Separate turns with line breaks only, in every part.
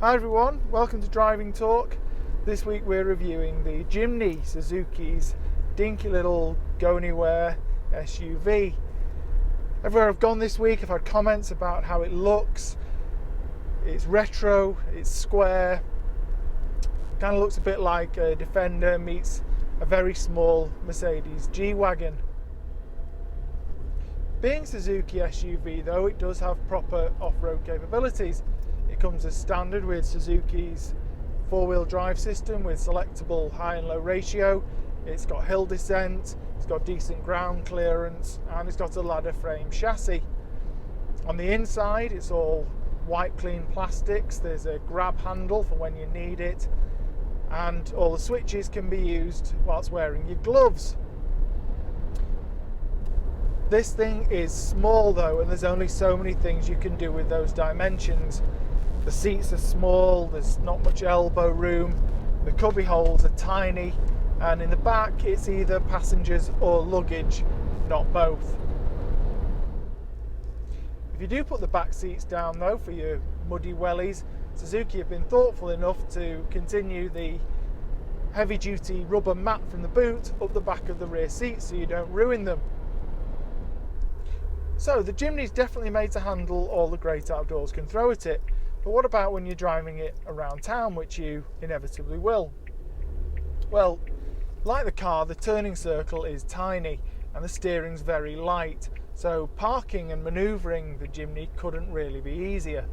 Hi everyone, welcome to Driving Talk. This week we're reviewing the Jimny Suzuki's dinky little go anywhere SUV. Everywhere I've gone this week I've had comments about how it looks. It's retro, it's square, kind of looks a bit like a Defender meets a very small Mercedes G-Wagon. Being Suzuki SUV though, it does have proper off-road capabilities. It comes as standard with Suzuki's four-wheel drive system with selectable high and low ratio. It's got hill descent, it's got decent ground clearance, and it's got a ladder frame chassis. On the inside it's all white clean plastics. There's a grab handle for when you need it, and all the switches can be used whilst wearing your gloves. This thing is small though, and there's only so many things you can do with those dimensions. The seats are small, there's not much elbow room, the cubby holes are tiny, and in the back it's either passengers or luggage, not both. If you do put the back seats down though for your muddy wellies, Suzuki have been thoughtful enough to continue the heavy duty rubber mat from the boot up the back of the rear seat so you don't ruin them. So the Jimny's definitely made to handle all the great outdoors can throw at it. But what about when you're driving it around town, which you inevitably will? Well, like the car, the turning circle is tiny and the steering's very light, so parking and manoeuvring the Jimny couldn't really be easier.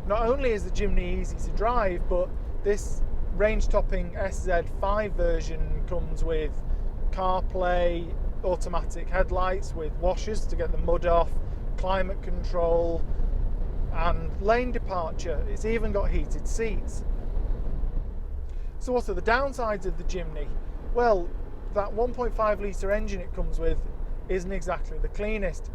Not only is the Jimny easy to drive, but this range-topping SZ5 version comes with CarPlay, automatic headlights with washers to get the mud off, climate control and lane departure. It's even got heated seats. So what are the downsides of the Jimny? Well, that 1.5 litre engine it comes with isn't exactly the cleanest.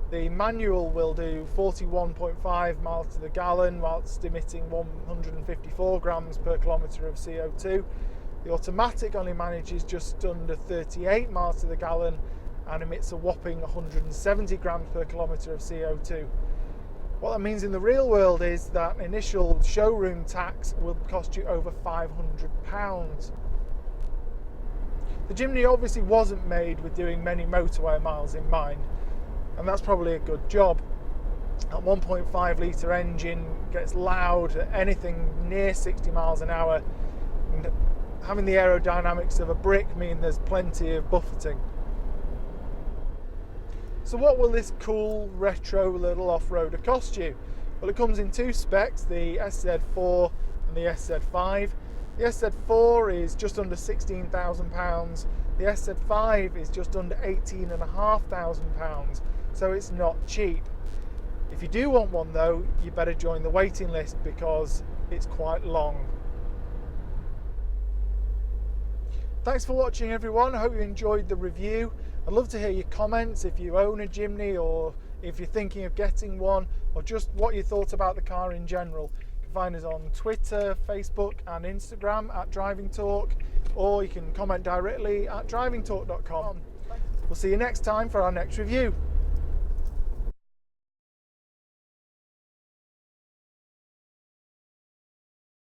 The manual will do 41.5 miles to the gallon whilst emitting 154 grams per kilometre of CO2. The automatic only manages just under 38 miles to the gallon and emits a whopping 170 grams per kilometre of CO2. What that means in the real world is that initial showroom tax will cost you over £500. The Jimny obviously wasn't made with doing many motorway miles in mind, and that's probably a good job. That 1.5 litre engine gets loud at anything near 60 miles an hour, and having the aerodynamics of a brick mean there's plenty of buffeting. So what will this cool retro little off-roader cost you? Well, it comes in two specs, the SZ4 and the SZ5. The SZ4 is just under £16,000, the SZ5 is just under £18,500, so it's not cheap. If you do want one though, you better join the waiting list because it's quite long. Thanks for watching everyone, I hope you enjoyed the review. I'd love to hear your comments if you own a Jimny or if you're thinking of getting one, or just what you thought about the car in general. You can find us on Twitter, Facebook and Instagram at Driving Talk, or you can comment directly at drivingtalk.com. We'll see you next time for our next review.